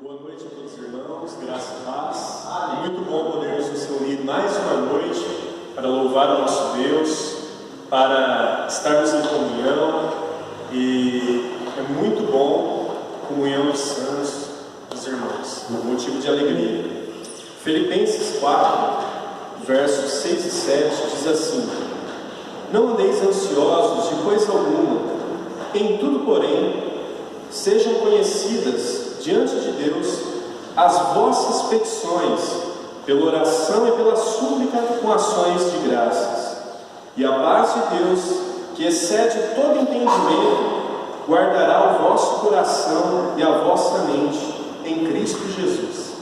Boa noite a todos os irmãos, graça e paz. É muito bom podermos nos reunir mais uma noite para louvar o nosso Deus, para estarmos em comunhão, e é muito bom a comunhão dos santos, dos irmãos, um motivo de alegria. Filipenses 4, versos 6 e 7 diz assim: Não andeis ansiosos de coisa alguma, em tudo, porém, sejam conhecidas diante de Deus as vossas petições, pela oração e pela súplica com ações de graças. E a paz de Deus, que excede todo entendimento, guardará o vosso coração e a vossa mente em Cristo Jesus.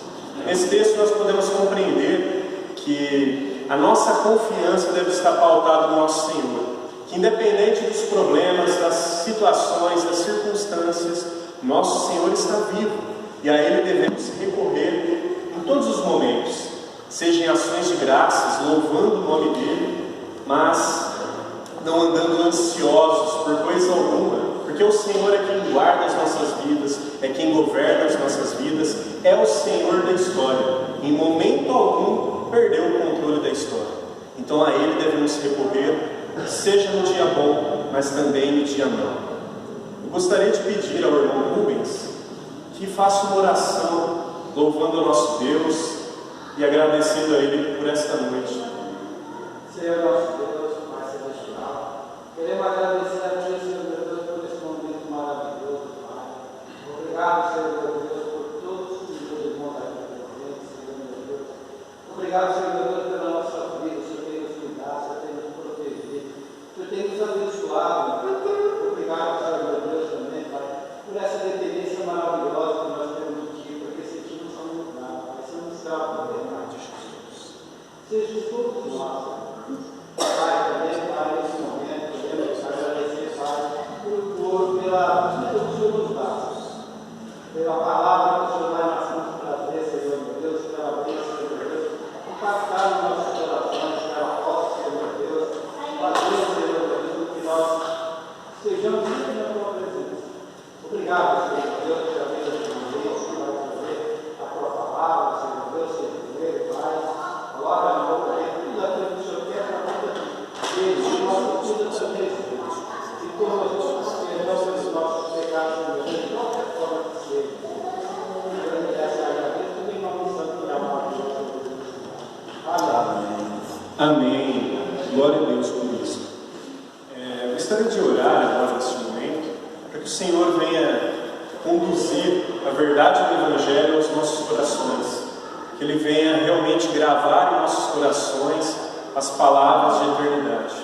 Nesse texto nós podemos compreender que a nossa confiança deve estar pautada no nosso Senhor, que independente dos problemas, das situações, das circunstâncias, nosso Senhor está vivo, e a Ele devemos recorrer em todos os momentos, seja em ações de graças, louvando o nome dEle, mas não andando ansiosos por coisa alguma, porque o Senhor é quem guarda as nossas vidas, é quem governa as nossas vidas, é o Senhor da história. Em momento algum perdeu o controle da história. Então a Ele devemos recorrer, seja no dia bom, mas também no dia mau. Eu gostaria de pedir ao irmão Rubens que faça uma oração louvando o nosso Deus e agradecendo a Ele por esta noite. Senhor nosso Deus, Pai Celestial, queremos agradecer a Deus, Senhor meu Deus, por esse momento maravilhoso, Pai. Obrigado, Senhor meu Deus, por todos os meus irmãos aqui presentes, Senhor meu Deus. Obrigado, Senhor meu Deus, pela nossa vida. O Senhor tem nos cuidado, o Senhor tem nos protegido, o Senhor tem nos abençoado. Obrigado, Senhor meu Deus, também, Pai, por essa dependência maravilhosa que nós temos de Ti, porque sem Ti não somos nada, Pai, somos escravos da verdade de Jesus. Seja todos nós, Pai, também, Pai, nesse momento, podemos agradecer, Pai, pela vida que o Senhor nos dá, pela palavra que o Senhor vai nas mãos trazer, Senhor meu Deus, pela bênção, Senhor meu Deus, impactar nos nossos corações, pela força, Senhor meu Deus, fazer, Senhor meu Deus, que nós estejamos sempre na Tua presença. Obrigado, Senhor meu Deus, pela vida de Deus, que vai trazer a Tua palavra, Senhor meu Deus, Senhor primeiro, Pai, coloca no meu coração tudo aquilo que o Senhor quer para a vida deles, que nós tudo também, Senhor, e como nós vamos perdão pelos nossos pecados, Senhor meu Deus, de qualquer forma que seja. Eu agradeço e agradeço tudo em nome do Santo e amado Jesus. Amém. Amém. Glória a Deus por isso. Eu gostaria de orar agora neste momento, para que o Senhor venha conduzir a verdade do Evangelho aos nossos corações, que Ele venha realmente gravar em nossos corações as palavras de eternidade.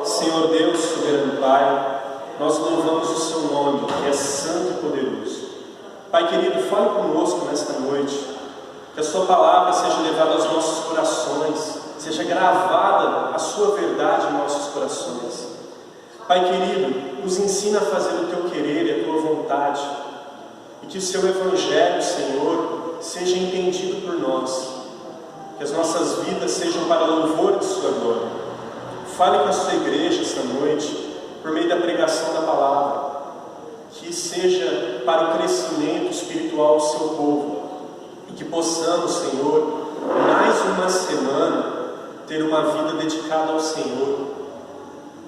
Senhor Deus, soberano Pai, nós louvamos o Seu nome, que é santo e poderoso. Pai querido, fale conosco nesta noite, que a Sua palavra seja levada aos nossos corações, seja gravada a Sua verdade em nossos corações. Pai querido, nos ensina a fazer o Teu querer e a Tua vontade, e que o Seu Evangelho, Senhor, seja entendido por nós, que as nossas vidas sejam para louvor de Sua glória. Fale com a Sua igreja esta noite, por meio da pregação da palavra, que seja para o crescimento espiritual do Seu povo, e que possamos, Senhor, mais uma semana, ter uma vida dedicada ao Senhor,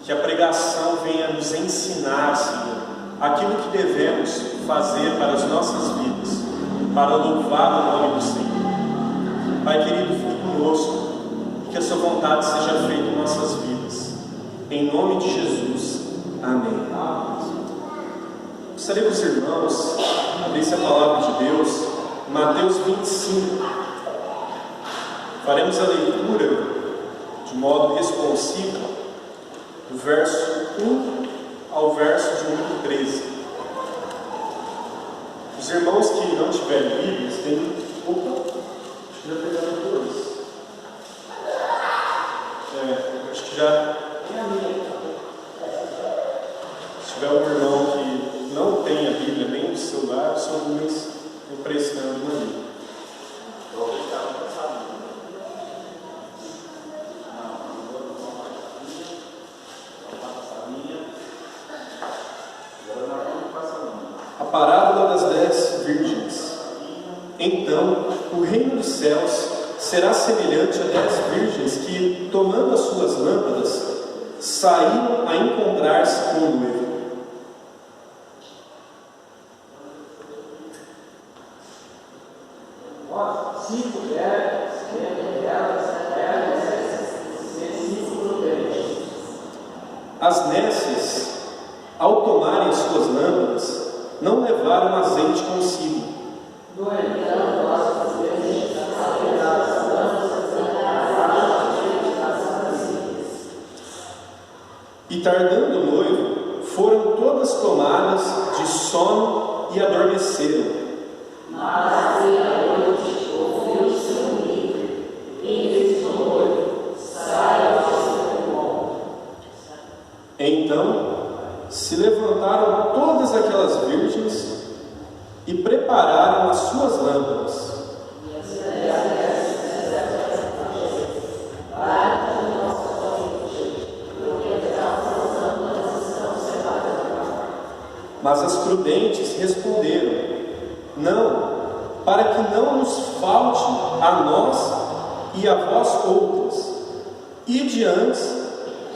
que a pregação venha nos ensinar, Senhor, aquilo que devemos fazer para as nossas vidas, para louvar o nome do Senhor. Pai querido, fique conosco, e que a Sua vontade seja feita em nossas vidas. Em nome de Jesus. Amém. Gostaria que os irmãos abrissem a palavra de Deus, Mateus 25. Faremos a leitura de modo responsivo, do verso 1 ao verso de número 13. Os irmãos que não tiverem Bíblias, têm. Opa, acho que já pegaram todos. Acho que já. Se tiver um irmão que não tem a Bíblia nem no celular, são Rubens emprestando uma Bíblia. a parábola das 10 virgens. Então, o reino dos céus será semelhante a 10 virgens que, tomando as suas lâmpadas, saíram a encontrar-se com o noivo. Cinco delas, As nécias, ao tomarem suas lâmpadas, não levaram azeite consigo. No entanto, nós podemos E tardando o noivo, foram todas tomadas de sono e adormeceram. Então se levantaram todas aquelas virgens e prepararam as suas lâmpadas. Mas as prudentes responderam: não, para que não nos falte a nós e a vós outras. Ide antes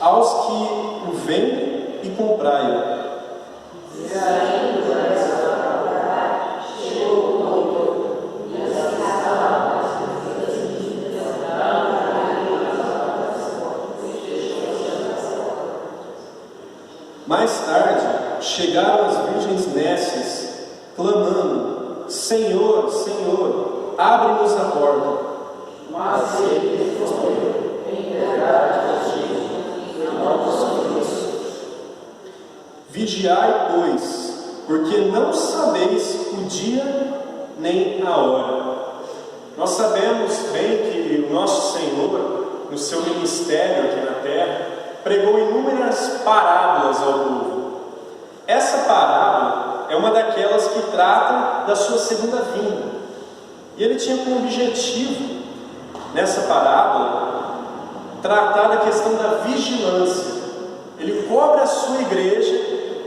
aos que o vendem e comprai-o. Mais tarde chegaram as virgens nécias, clamando: Senhor, Senhor, abre-nos a porta. Mas ele respondeu: em verdade vos digo que não sou isso. Vigiai, pois, porque não sabeis o dia nem a hora. Nós sabemos bem que o nosso Senhor, no seu ministério aqui na terra, pregou inúmeras parábolas ao povo. Essa parábola é uma daquelas que trata da sua segunda vinda. E ele tinha como objetivo, nessa parábola, tratar da questão da vigilância. Ele cobra a sua igreja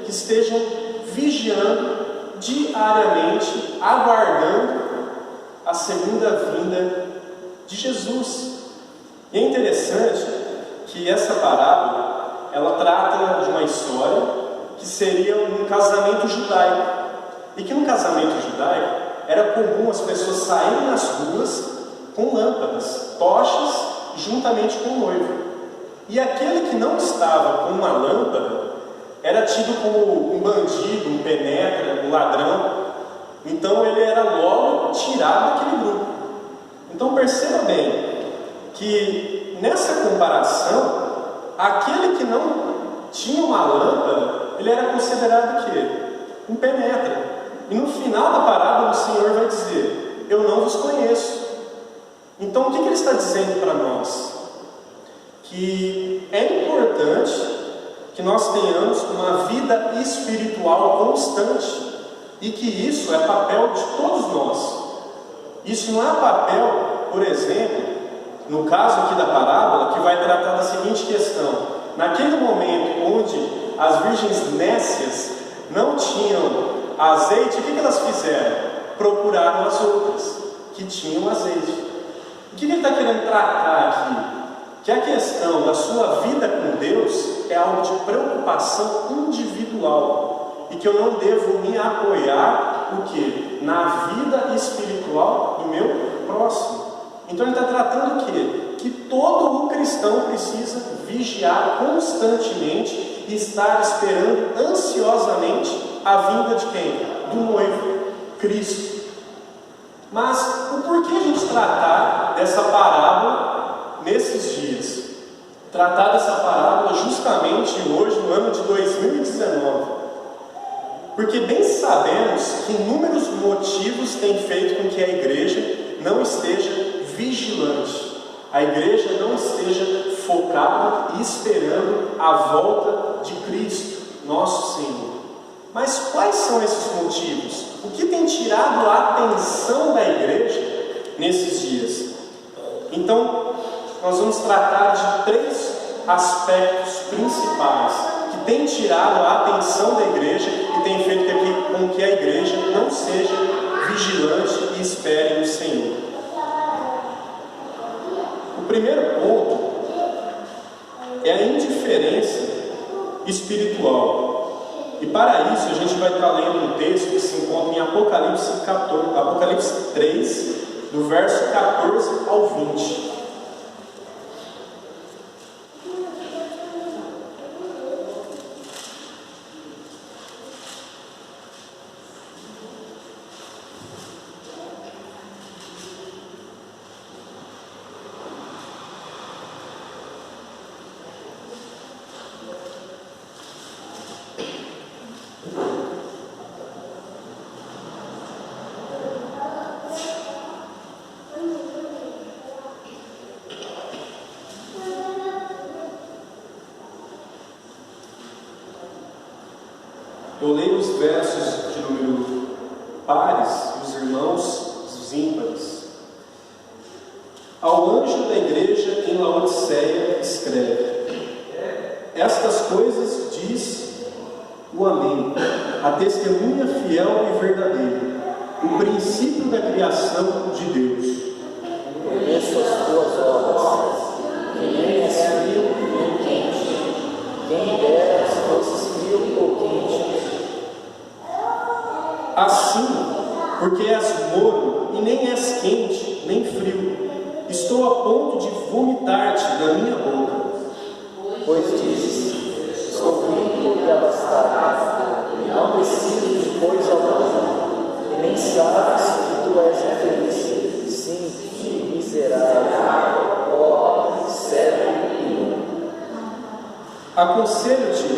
que estejam vigiando diariamente, aguardando a segunda vinda de Jesus. E é interessante que essa parábola, ela trata de uma história que seria um casamento judaico. E que no casamento judaico era comum as pessoas saírem nas ruas com lâmpadas, tochas, juntamente com o noivo. E aquele que não estava com uma lâmpada era tido como um bandido, um penetra, um ladrão. Então ele era logo tirado daquele grupo. Então perceba bem que nessa comparação, aquele que não tinha uma lâmpada, ele era considerado o quê? Um penetra. E no final da parábola o Senhor vai dizer: eu não vos conheço. Então o que ele está dizendo para nós? Que é importante que nós tenhamos uma vida espiritual constante, e que isso é papel de todos nós. Isso não é papel, por exemplo, no caso aqui da parábola, que vai tratar da seguinte questão: naquele momento onde as virgens nécias não tinham azeite, o que elas fizeram? Procuraram as outras que tinham azeite. O que ele está querendo tratar aqui? Que a questão da sua vida com Deus é algo de preocupação individual, e que eu não devo me apoiar o quê? Na vida espiritual do meu próximo. Então ele está tratando o quê? Que todo o cristão precisa vigiar constantemente e estar esperando ansiosamente a vinda de quem? Do noivo, Cristo. Mas o porquê a gente tratar dessa parábola nesses dias? Tratar dessa parábola justamente hoje, no ano de 2019. Porque bem sabemos que inúmeros motivos têm feito com que a igreja não esteja vigilante, a igreja não esteja focada e esperando a volta de Cristo, nosso Senhor. Mas quais são esses motivos? O que tem tirado a atenção da igreja nesses dias? Então, nós vamos tratar de 3 aspectos principais que têm tirado a atenção da igreja e têm feito com que a igreja espere no Senhor. O primeiro ponto é a indiferença espiritual. E para isso a gente vai estar lendo um texto que se encontra em Apocalipse 3, do verso 14 ao 20. Eu leio os versos de número pares, os irmãos, os ímpares. Ao anjo da igreja em Laodiceia escreve: estas coisas diz o Amém, a testemunha fiel e verdadeira, o princípio da criação de Deus. Conheço as tuas obras, que nem és frio nem quente. Quem dera se fosses frio ou quente. Assim, porque és morno e nem és quente nem frio, estou a ponto de vomitar-te da minha boca. Pois dizes: estou limpo e abastado, e não preciso de coisa alguma, e nem sabes que tu és infeliz, sim, miserável, ó, cego e nu. Aconselho-te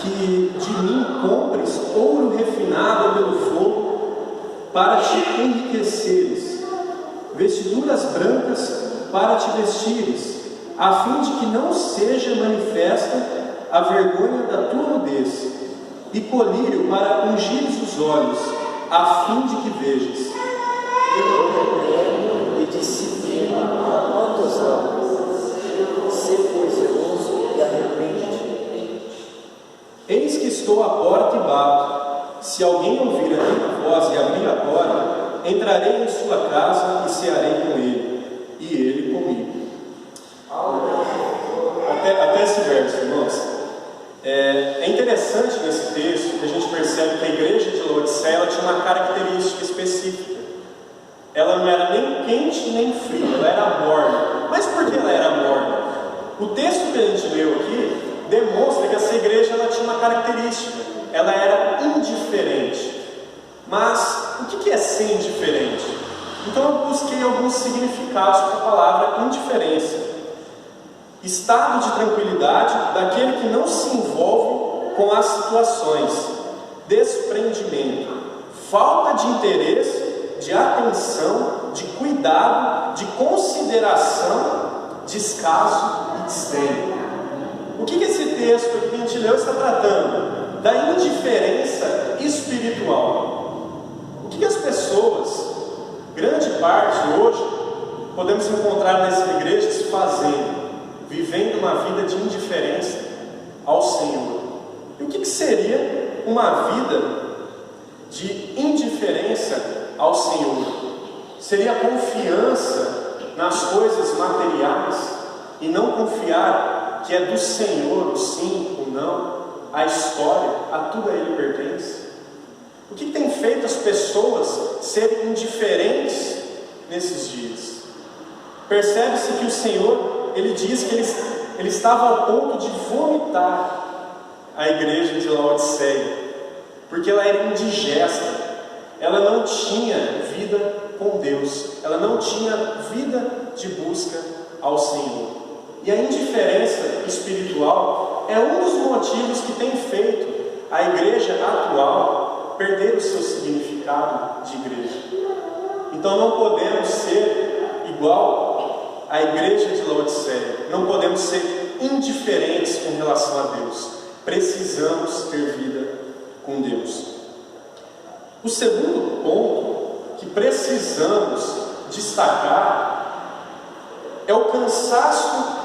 que de mim compres ouro refinado pelo fogo, para te enriqueceres, vestiduras brancas para te vestires, a fim de que não seja manifesta a vergonha da tua nudez, e colírio para ungires os olhos, a fim de que vejas. Eu repreendo e disciplino a quantos amo. Sê pois zeloso e arrepende-te. Eis que estou à porta e bato. Se alguém ouvir a minha voz e abrir a porta, entrarei em sua casa e cearei com ele, e ele comigo. Até esse verso, irmãos. É interessante nesse texto que a gente percebe que a igreja de Laodiceia ela tinha uma característica específica. Ela não era nem quente nem fria, ela era morna. Mas por que ela era morna? O texto que a gente leu aqui demonstra que essa igreja ela tinha uma característica, ela era indiferente. Mas o que é ser indiferente? Então eu busquei alguns significados para a palavra indiferença. Estado de tranquilidade daquele que não se envolve com as situações, desprendimento, falta de interesse, de atenção, de cuidado, de consideração, descaso e desdém. O que esse texto que a gente leu está tratando? Da indiferença espiritual. O que as pessoas, grande parte hoje, podemos encontrar nessas igrejas fazendo? Vivendo uma vida de indiferença ao Senhor. E o que seria uma vida de indiferença ao Senhor? Seria confiança nas coisas materiais e não confiar que é do Senhor o sim ou não, a história, a tudo a Ele pertence. O que tem feito as pessoas serem indiferentes nesses dias? Percebe-se que o Senhor ele diz que ele estava ao ponto de vomitar a igreja de Laodiceia, porque ela era indigesta, ela não tinha vida com Deus, ela não tinha vida de busca ao Senhor. E a indiferença espiritual é um dos motivos que tem feito a igreja atual perder o seu significado de igreja. Então não podemos ser igual a igreja de Laodiceia, não podemos ser indiferentes com relação a Deus, precisamos ter vida com Deus. O segundo ponto que precisamos destacar é o cansaço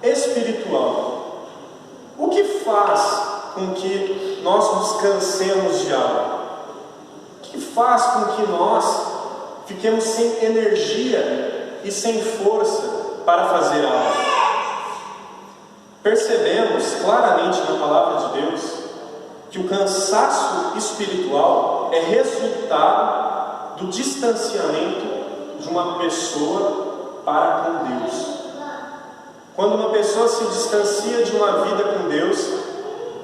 espiritual. O que faz com que nós nos cansemos de algo? O que faz com que nós fiquemos sem energia e sem força para fazer algo. Percebemos claramente na palavra de Deus que o cansaço espiritual é resultado do distanciamento de uma pessoa para com Deus. Quando uma pessoa se distancia de uma vida com Deus,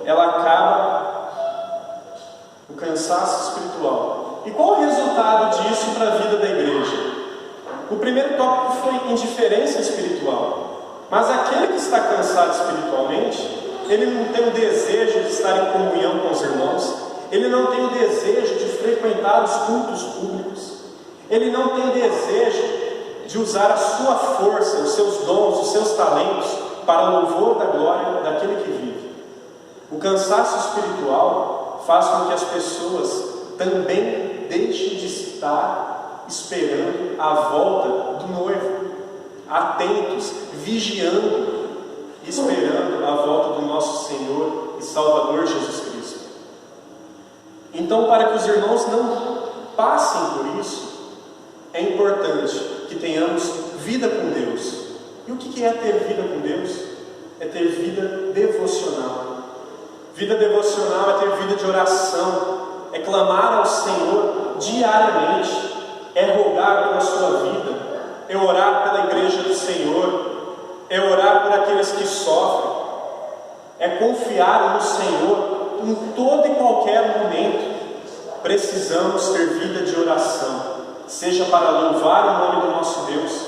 ela acaba o cansaço espiritual. E qual o resultado disso para a vida da igreja? O primeiro tópico foi indiferença espiritual. Mas aquele que está cansado espiritualmente, ele não tem o desejo de estar em comunhão com os irmãos, ele não tem o desejo de frequentar os cultos públicos, ele não tem desejo de usar a sua força, os seus dons, os seus talentos para o louvor da glória daquele que vive. O cansaço espiritual faz com que as pessoas também deixem de estar esperando a volta do noivo, atentos, vigiando, esperando a volta do nosso Senhor e Salvador Jesus Cristo. Então, para que os irmãos não passem por isso, é importante que tenhamos vida com Deus. E o que é ter vida com Deus? É ter vida devocional. Vida devocional é ter vida de oração, é clamar ao Senhor diariamente, é rogar pela sua vida, é orar pela igreja do Senhor, é orar por aqueles que sofrem, é confiar no Senhor em todo e qualquer momento. Precisamos ter vida de oração, seja para louvar o nome do nosso Deus,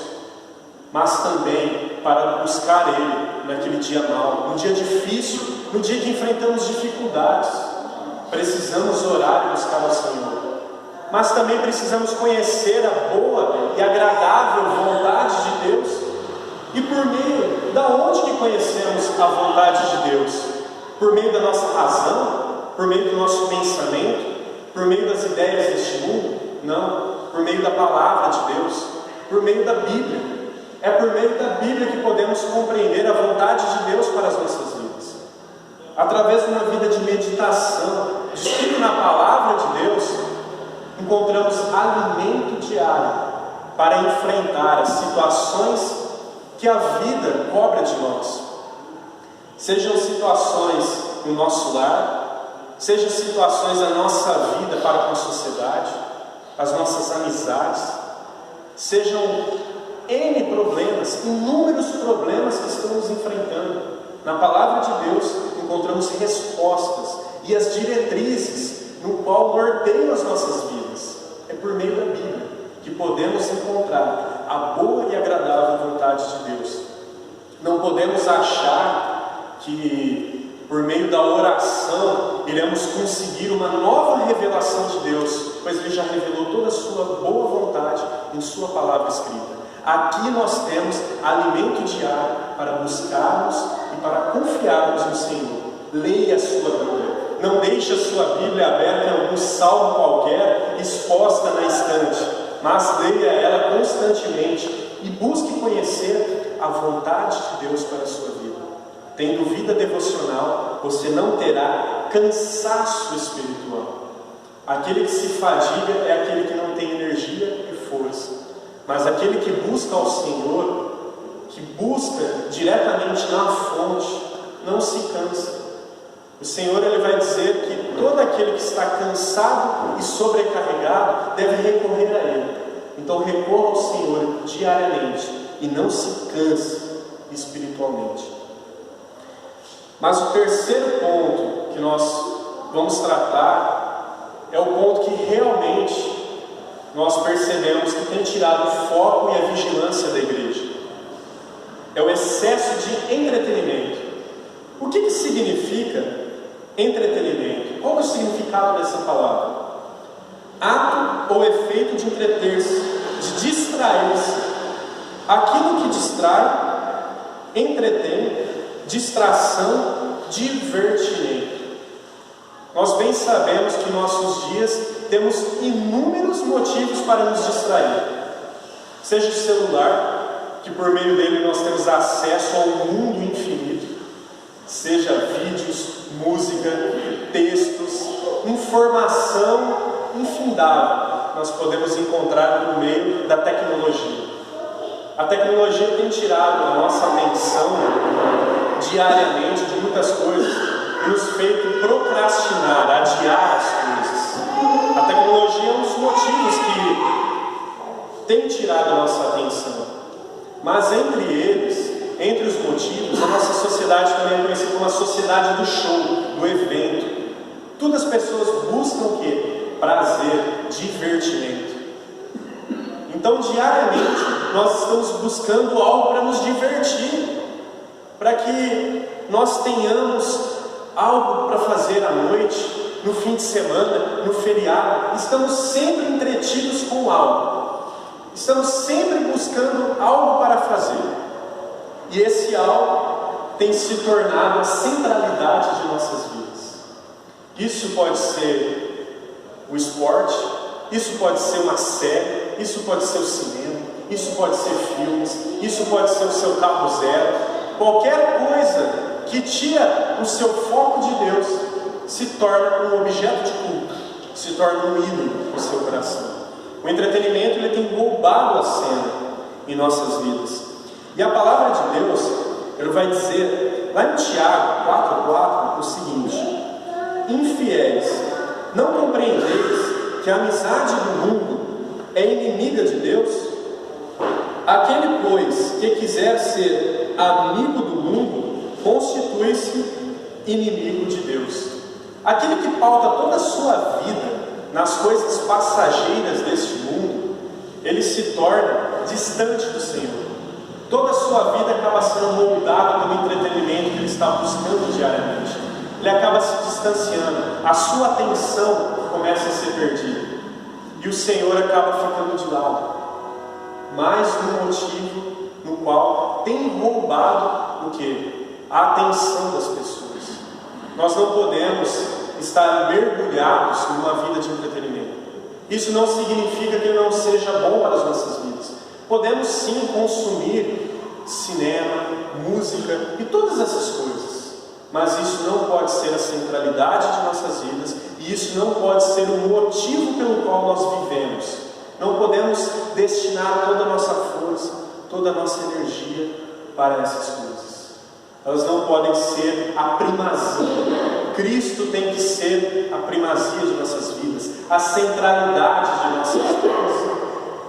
mas também para buscar Ele naquele dia mau, no dia difícil, no dia que enfrentamos dificuldades. Precisamos orar e buscar o Senhor, mas também precisamos conhecer a boa e agradável vontade de Deus. E por meio da onde que conhecemos a vontade de Deus? Por meio da nossa razão? Por meio do nosso pensamento? Por meio das ideias deste mundo? Não. Por meio da palavra de Deus, por meio da Bíblia. É por meio da Bíblia que podemos compreender a vontade de Deus para as nossas vidas. Através de uma vida de meditação, de estudo na palavra de Deus, encontramos alimento diário para enfrentar as situações que a vida cobra de nós. Sejam situações no nosso lar, sejam situações na nossa vida para com a sociedade, as nossas amizades, sejam N problemas, inúmeros problemas que estamos enfrentando. Na palavra de Deus encontramos respostas e as diretrizes no qual norteiam as nossas vidas. É por meio da Bíblia que podemos encontrar a boa e agradável vontade de Deus. Não podemos achar que por meio da oração iremos conseguir uma nova revelação de Deus, pois Ele já revelou toda a sua boa vontade em sua palavra escrita. Aqui nós temos alimento diário para buscarmos e para confiarmos no Senhor. Leia a sua Bíblia. Não deixe a sua Bíblia aberta em algum salmo qualquer, exposta na estante, mas leia ela constantemente e busque conhecer a vontade de Deus para a sua vida. Tendo vida devocional, você não terá cansaço espiritual. Aquele que se fadiga é aquele que não tem energia e força. Mas aquele que busca ao Senhor, que busca diretamente na fonte, não se cansa. O Senhor ele vai dizer que todo aquele que está cansado e sobrecarregado deve recorrer a Ele. Então recorra ao Senhor diariamente e não se canse espiritualmente. Mas o terceiro ponto que nós vamos tratar é o ponto que realmente nós percebemos que tem tirado o foco e a vigilância da igreja. É o excesso de entretenimento. O que significa entretenimento? Qual é o significado dessa palavra? Ato ou efeito de entreter-se, de distrair-se. Aquilo que distrai, entretém, distração, divertimento. Nós bem sabemos que em nossos dias temos inúmeros motivos para nos distrair. Seja o celular, que por meio dele nós temos acesso ao mundo infinito, seja vídeos, música, textos, informação infindável. nós podemos encontrar por meio da tecnologia. A tecnologia tem tirado a nossa atenção diariamente de muitas coisas e nos feito procrastinar, adiar as coisas. A tecnologia é um dos motivos que tem tirado a nossa atenção. Mas entre eles, entre os motivos, a nossa sociedade também é conhecida como a sociedade do show, do evento. Todas as pessoas buscam o quê? Prazer, divertimento. Então, diariamente, nós estamos buscando algo para nos divertir, para que nós tenhamos algo para fazer à noite, no fim de semana, no feriado. Estamos sempre entretidos com algo. Estamos sempre buscando algo para fazer. E esse algo tem se tornado a centralidade de nossas vidas. Isso pode ser o esporte, isso pode ser uma série, isso pode ser o cinema, isso pode ser filmes, isso pode ser o seu carro zero. Qualquer coisa que tira o seu foco de Deus se torna um objeto de culto, se torna um ídolo no seu coração. O entretenimento ele tem roubado a cena em nossas vidas. E a palavra de Deus, ele vai dizer, lá em Tiago 4,4, o seguinte: infiéis, não compreendeis que a amizade do mundo é inimiga de Deus? Aquele, pois, que quiser ser amigo do mundo, constitui-se inimigo de Deus. Aquele que pauta toda a sua vida nas coisas passageiras deste mundo, ele se torna distante do Senhor. Toda a sua vida acaba sendo moldada pelo entretenimento que ele está buscando diariamente. Ele acaba se distanciando, a sua atenção começa a ser perdida. E o Senhor acaba ficando de lado. Mais um motivo no qual tem roubado o quê? A atenção das pessoas. Nós não podemos estar mergulhados numa vida de entretenimento. Isso não significa que ele não seja bom para as nossas vidas. Podemos sim consumir cinema, música e todas essas coisas. Mas isso não pode ser a centralidade de nossas vidas. E isso não pode ser o motivo pelo qual nós vivemos. Não podemos destinar toda a nossa força, toda a nossa energia para essas coisas. Elas não podem ser a primazia. Cristo tem que ser a primazia de nossas vidas, a centralidade de nossas vidas.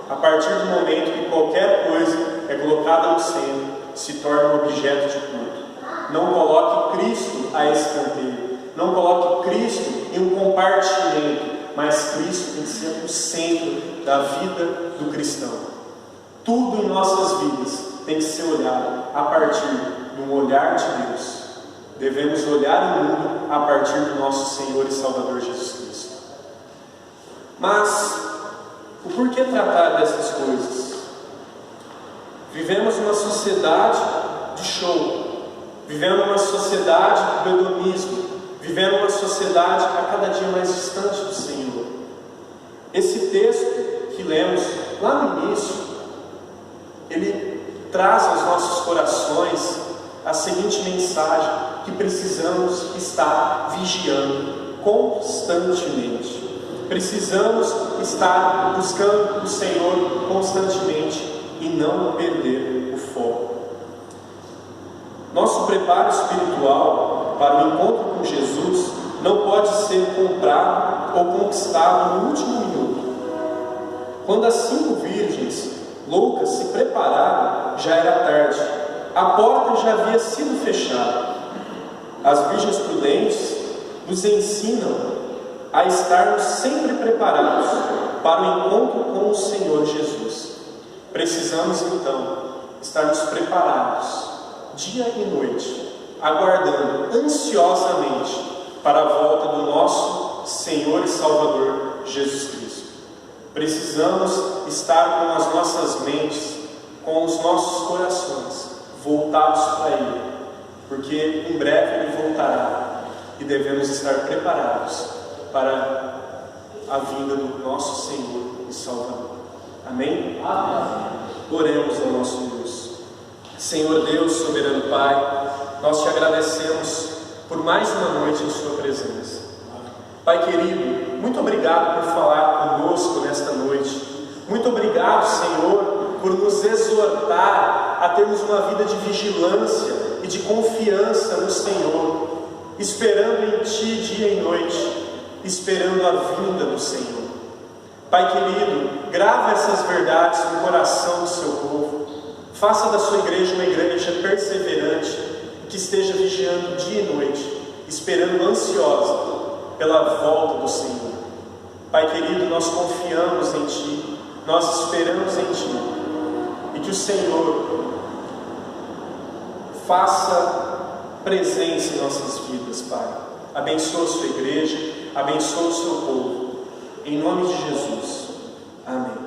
A partir do momento que qualquer coisa é colocada no centro, se torna um objeto de culto. Não coloque Cristo a escanteio. Não coloque Cristo em um compartimento, mas Cristo tem que ser o centro da vida do cristão. Tudo em nossas vidas tem que ser olhado a partir de um olhar de Deus. Devemos olhar o mundo a partir do nosso Senhor e Salvador Jesus Cristo. Mas, o porquê tratar dessas coisas? Vivemos numa sociedade de show. Vivemos numa sociedade do hedonismo. Vivendo uma sociedade a cada dia mais distante do Senhor. Esse texto que lemos lá no início, ele traz aos nossos corações a seguinte mensagem: que precisamos estar vigiando constantemente. Precisamos estar buscando o Senhor constantemente e não perder o foco. Nosso preparo espiritual para o encontro com Jesus não pode ser comprado ou conquistado no último minuto. Quando as 5 virgens loucas se prepararam, já era tarde. A porta já havia sido fechada. As virgens prudentes nos ensinam a estarmos sempre preparados para o encontro com o Senhor Jesus. Precisamos então estarmos preparados dia e noite, aguardando ansiosamente para a volta do nosso Senhor e Salvador Jesus Cristo. Precisamos estar com as nossas mentes, com os nossos corações voltados para Ele, porque em breve Ele voltará e devemos estar preparados para a vinda do nosso Senhor e Salvador. Amém? Amém. Oremos ao nosso Deus. Senhor Deus, soberano Pai, nós te agradecemos por mais uma noite em Sua presença. Pai querido, muito obrigado por falar conosco nesta noite. Muito obrigado, Senhor, por nos exortar a termos uma vida de vigilância e de confiança no Senhor, esperando em Ti dia e noite, esperando a vinda do Senhor. Pai querido, grava essas verdades no coração do seu povo. Faça da sua igreja uma igreja perseverante, que esteja vigiando dia e noite, esperando ansiosa pela volta do Senhor. Pai querido, nós confiamos em Ti, nós esperamos em Ti, e que o Senhor faça presença em nossas vidas, Pai. Abençoa a sua igreja, abençoa o seu povo. Em nome de Jesus. Amém.